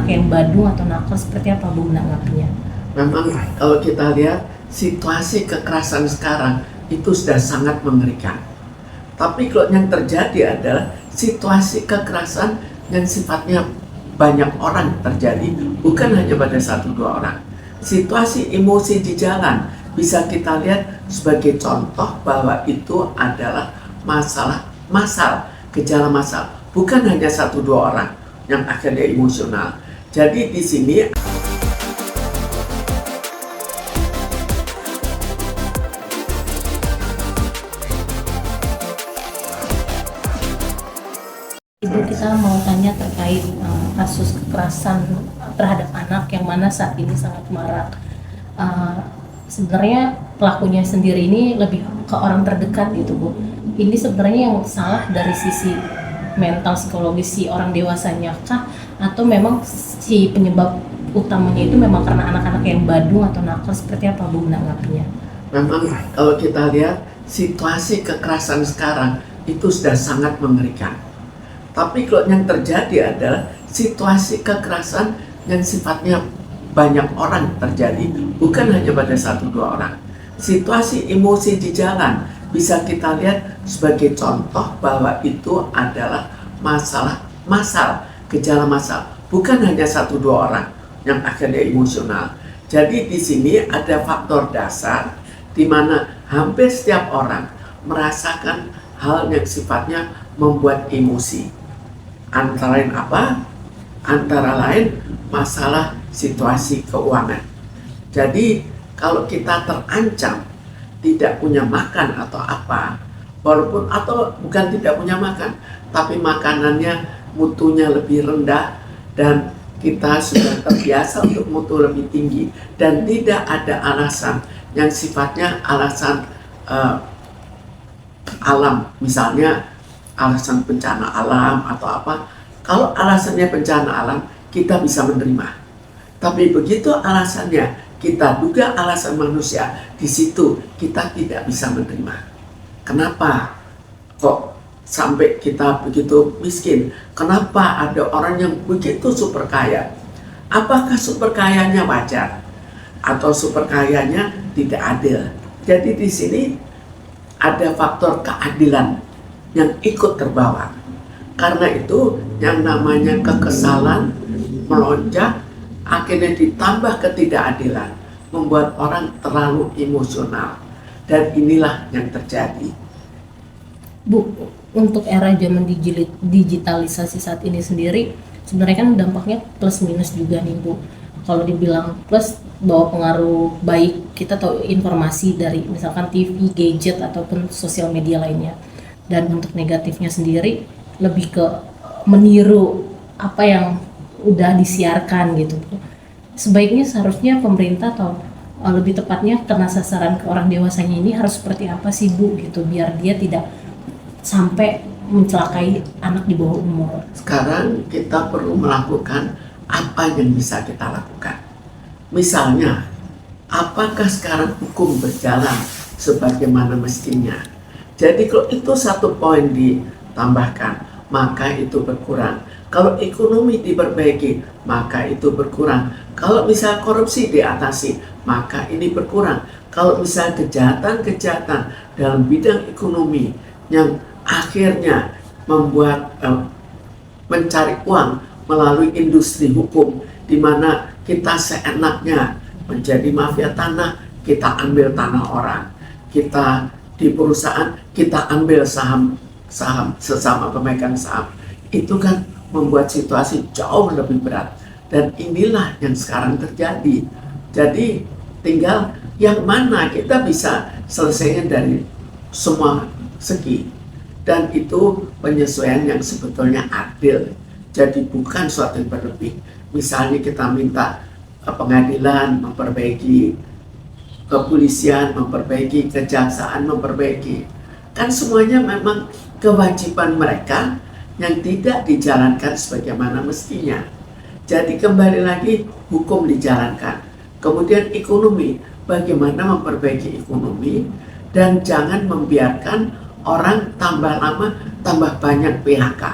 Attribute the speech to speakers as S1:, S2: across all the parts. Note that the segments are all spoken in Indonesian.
S1: yang badung atau nakal, seperti apa Bu menanggapinya?
S2: Memang kalau kita lihat situasi kekerasan sekarang itu sudah sangat mengerikan. Tapi kalau yang terjadi adalah situasi kekerasan yang sifatnya banyak orang terjadi, bukan hanya pada satu dua orang. Situasi emosi di jalan bisa kita lihat sebagai contoh bahwa itu adalah masalah massal, gejala massal, bukan hanya satu dua orang yang akhirnya emosional. Jadi di sini
S1: Ibu, kita mau tanya terkait kasus kekerasan terhadap anak yang mana saat ini sangat marak. Sebenarnya pelakunya sendiri ini lebih ke orang terdekat gitu Bu. Ini sebenarnya yang salah dari sisi mental psikologis si orang dewasanya kah, atau memang si penyebab utamanya itu memang karena anak-anak yang badung atau nakal, seperti apa Bu menanggapinya?
S2: memang kalau kita lihat situasi kekerasan sekarang itu sudah sangat mengerikan. Tapi kalau yang terjadi adalah situasi kekerasan yang sifatnya banyak orang terjadi, bukan hanya pada satu dua orang. Situasi emosi di jalan bisa kita lihat sebagai contoh bahwa itu adalah masalah massal, gejala massal, bukan hanya satu dua orang yang akhirnya emosional. Jadi di sini ada faktor dasar di mana hampir setiap orang merasakan hal yang sifatnya membuat emosi. Antara lain apa? Antara lain masalah situasi keuangan. Jadi kalau kita terancam tidak punya makan atau apa, walaupun atau bukan tidak punya makan, tapi makanannya mutunya lebih rendah dan kita sudah terbiasa untuk mutu lebih tinggi dan tidak ada alasan yang sifatnya alasan alam, misalnya alasan bencana alam atau apa. Kalau alasannya bencana alam, kita bisa menerima. Tapi begitu alasannya kita duga alasan manusia, di situ kita tidak bisa menerima. Kenapa kok sampai kita begitu miskin? Kenapa ada orang yang begitu super kaya? Apakah super kayanya wajar atau super kayanya tidak adil? Jadi di sini ada faktor keadilan yang ikut terbawa. Karena itu yang namanya kekesalan melonjak, akhirnya ditambah ketidakadilan, membuat orang terlalu emosional. Dan inilah yang terjadi.
S1: Bu, untuk era zaman digitalisasi saat ini sendiri, sebenarnya kan dampaknya plus minus juga nih Bu. Kalau dibilang plus, bahwa pengaruh baik kita tahu informasi dari misalkan TV, gadget ataupun sosial media lainnya. Dan untuk negatifnya sendiri lebih ke meniru apa yang udah disiarkan gitu. Sebaiknya seharusnya pemerintah atau lebih tepatnya kena sasaran ke orang dewasanya ini harus seperti apa sih Bu gitu, biar dia tidak sampai mencelakai anak di bawah umur.
S2: Sekarang kita perlu melakukan apa yang bisa kita lakukan. Misalnya, apakah sekarang hukum berjalan sebagaimana mestinya? Jadi kalau itu satu poin ditambahkan, maka itu berkurang. Kalau ekonomi diperbaiki, maka itu berkurang. Kalau misal korupsi diatasi, maka ini berkurang. Kalau misal kejahatan-kejahatan dalam bidang ekonomi yang akhirnya membuat mencari uang melalui industri hukum, di mana kita seenaknya menjadi mafia tanah, kita ambil tanah orang, kita di perusahaan kita ambil saham sesama pemegang saham, itu kan membuat situasi jauh lebih berat. Dan inilah yang sekarang terjadi. Jadi tinggal yang mana kita bisa selesaikan dari semua segi, dan itu penyesuaian yang sebetulnya adil. Jadi bukan suatu yang berlebih. Misalnya kita minta pengadilan memperbaiki, kepolisian memperbaiki, kejaksaan memperbaiki. Kan semuanya memang kewajiban mereka yang tidak dijalankan sebagaimana mestinya. Jadi kembali lagi hukum dijalankan. Kemudian ekonomi, bagaimana memperbaiki ekonomi, dan jangan membiarkan orang tambah lama tambah banyak PHK.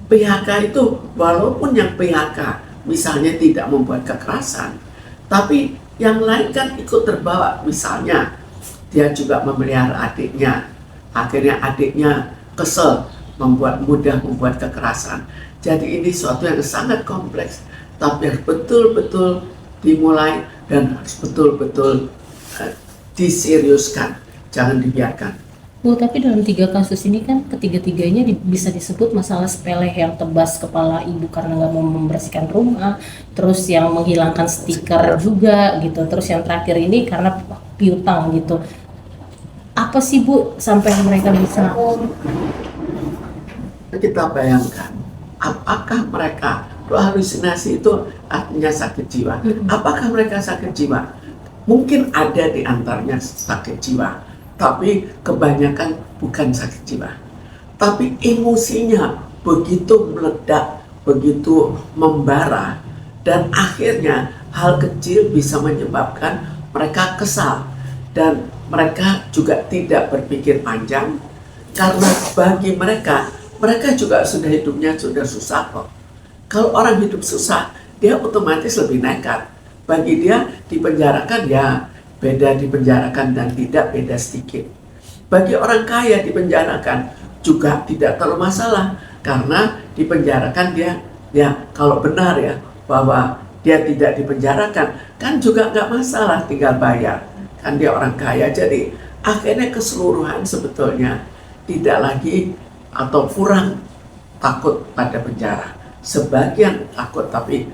S2: PHK itu walaupun yang PHK misalnya tidak membuat kekerasan, tapi yang lain kan ikut terbawa. Misalnya dia juga memelihara adiknya, akhirnya adiknya kesel, mudah membuat kekerasan. Jadi ini suatu yang sangat kompleks, tapi harus betul-betul dimulai dan harus betul-betul diseriuskan, jangan dibiarkan.
S1: Bu, tapi dalam 3 kasus ini kan ketiga-tiganya bisa disebut masalah sepele, yang tebas kepala ibu karena nggak mau membersihkan rumah, terus yang menghilangkan stiker juga gitu, terus yang terakhir ini karena piutang gitu. Apa sih Bu sampai mereka bisa?
S2: Kita bayangkan, apakah mereka, halusinasi itu artinya sakit jiwa. Apakah mereka sakit jiwa? Mungkin ada di antaranya sakit jiwa, tapi kebanyakan bukan sakit jiwa. Tapi emosinya begitu meledak, begitu membara, dan akhirnya hal kecil bisa menyebabkan mereka kesal, dan mereka juga tidak berpikir panjang, karena bagi mereka juga sudah hidupnya sudah susah kok. Kalau orang hidup susah, dia otomatis lebih nekat. Bagi dia dipenjarakan ya beda dipenjarakan dan tidak beda sedikit. Bagi orang kaya dipenjarakan juga tidak terlalu masalah, karena dipenjarakan dia ya kalau benar ya bahwa dia tidak dipenjarakan kan juga nggak masalah, tinggal bayar, kan dia orang kaya. Jadi akhirnya keseluruhan sebetulnya tidak lagi atau kurang takut pada penjara. Sebagian takut, tapi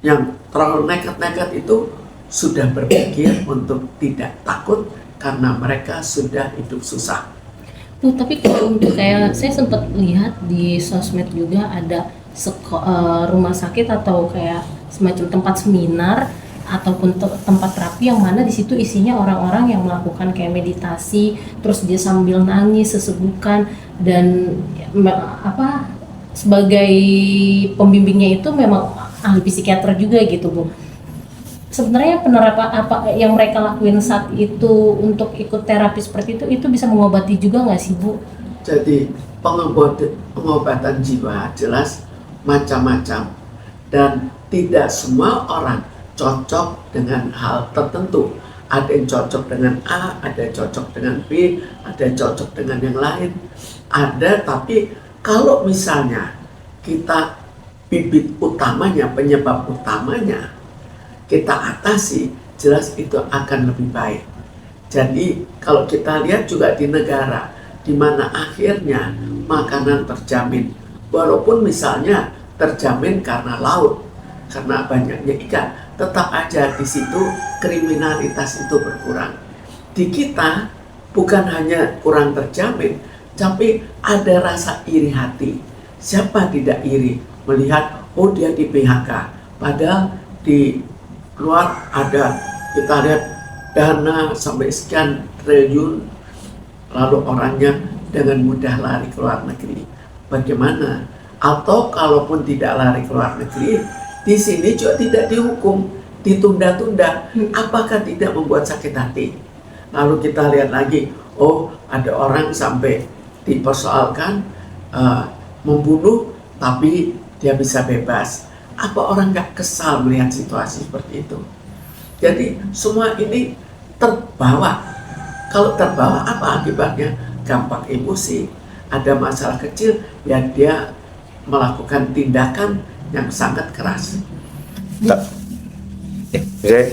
S2: yang terlalu nekat-nekat itu sudah berpikir untuk tidak takut karena mereka sudah hidup susah.
S1: Bu, tapi kalau untuk kayak saya sempat lihat di sosmed juga ada rumah sakit atau kayak semacam tempat seminar ataupun tempat terapi yang mana di situ isinya orang-orang yang melakukan kayak meditasi, terus dia sambil nangis sesegukan, dan sebagai pembimbingnya itu memang ahli psikiater juga gitu Bu. Sebenarnya penerapan apa yang mereka lakuin saat itu untuk ikut terapi seperti itu bisa mengobati juga nggak sih Bu?
S2: Jadi pengobatan jiwa jelas macam-macam, dan tidak semua orang cocok dengan hal tertentu. Ada yang cocok dengan A, ada yang cocok dengan B, ada yang cocok dengan yang lain. Ada, tapi kalau misalnya kita bibit utamanya, penyebab utamanya kita atasi, jelas itu akan lebih baik. Jadi kalau kita lihat juga di negara di mana akhirnya makanan terjamin, walaupun misalnya terjamin karena laut, karena banyaknya ikan, tetap aja di situ kriminalitas itu berkurang. Di kita bukan hanya kurang terjamin, tapi ada rasa iri hati. Siapa tidak iri melihat oh dia di PHK, padahal di luar ada, kita lihat dana sampai sekian triliun, lalu orangnya dengan mudah lari ke luar negeri. Bagaimana? Atau kalaupun tidak lari ke luar negeri, di sini juga tidak dihukum, ditunda-tunda. Apakah tidak membuat sakit hati? Lalu kita lihat lagi, oh ada orang sampai dipersoalkan membunuh tapi dia bisa bebas. Apa orang nggak kesal melihat situasi seperti itu? Jadi semua ini terbawa. Kalau terbawa apa akibatnya? Gampang emosi. Ada masalah kecil ya dia melakukan tindakan yang sangat keras.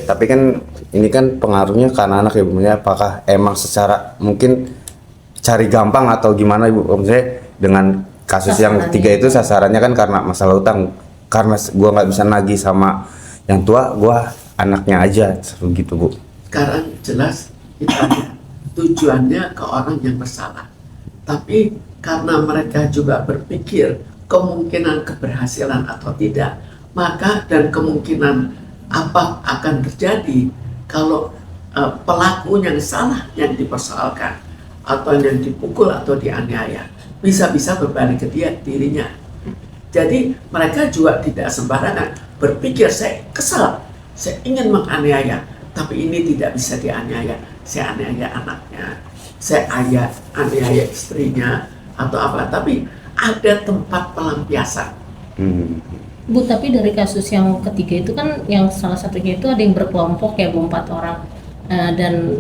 S3: Tapi kan ini kan pengaruhnya ke anak-anak ya Bu. Apakah emang secara mungkin cari gampang atau gimana Ibu? Maksudnya dengan kasus yang ketiga itu sasarannya kan karena masalah utang, karena gua nggak bisa nagih sama yang tua, gua anaknya aja gitu Bu.
S2: Sekarang jelas kita tujuannya ke orang yang bersalah, tapi karena mereka juga berpikir kemungkinan keberhasilan atau tidak, maka dan kemungkinan apa akan terjadi kalau pelaku yang salah yang dipersoalkan atau yang dipukul atau dianiaya bisa-bisa berbalik ke dirinya. Jadi mereka juga tidak sembarangan berpikir saya kesal, saya ingin menganiaya, tapi ini tidak bisa dianiaya. Saya aniaya anaknya, saya aniaya istrinya atau apa, tapi ada tempat pelampiasan.
S1: Bu, tapi dari kasus yang ketiga itu kan yang salah satunya itu ada yang berkelompok ya Bu, 4 orang. Dan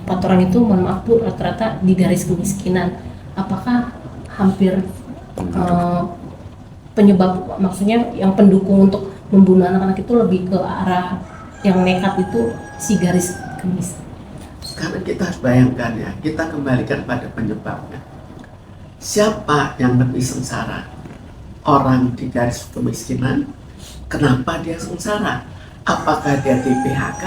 S1: 4 orang itu mohon maaf Bu rata-rata di garis kemiskinan. Apakah hampir penyebab, maksudnya yang pendukung untuk membunuh anak-anak itu lebih ke arah yang nekat itu si garis kemiskinan?
S2: Sekarang kita harus bayangkan ya, kita kembalikan pada penyebabnya. Siapa yang lebih sengsara? Orang di garis kemiskinan. Kenapa dia sengsara? Apakah dia di PHK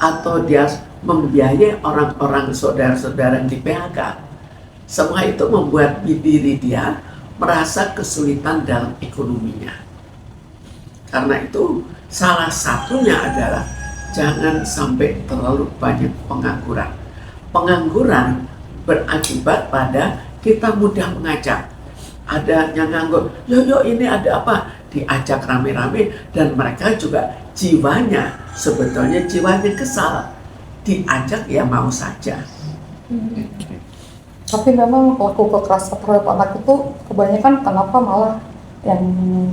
S2: atau dia membiayai orang-orang saudara-saudara yang di PHK? Semua itu membuat diri dia merasa kesulitan dalam ekonominya. Karena itu salah satunya adalah jangan sampai terlalu banyak pengangguran. Pengangguran berakibat pada kita mudah mengajak. Ada yang nganggur, yo ini ada apa? Diajak rame-rame dan mereka juga jiwanya, sebetulnya jiwanya kesal. Diajak ya mau saja.
S4: Tapi memang pelaku kekerasan terhadap anak itu kebanyakan kenapa malah yang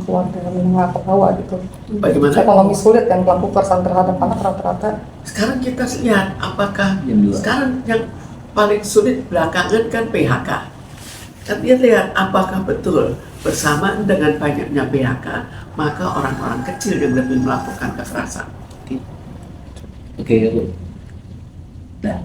S4: keluarga menengah ke bawah gitu.
S2: Bagaimana?
S4: Ekonomi sulit yang pelaku kekerasan terhadap anak rata-rata.
S2: Sekarang kita lihat apakah sekarang yang paling sulit belakangan kan PHK. Kan dia lihat apakah betul bersamaan dengan banyaknya PHK maka orang-orang kecil yang lebih melakukan kekerasan.
S5: Oke, Bu. Nah,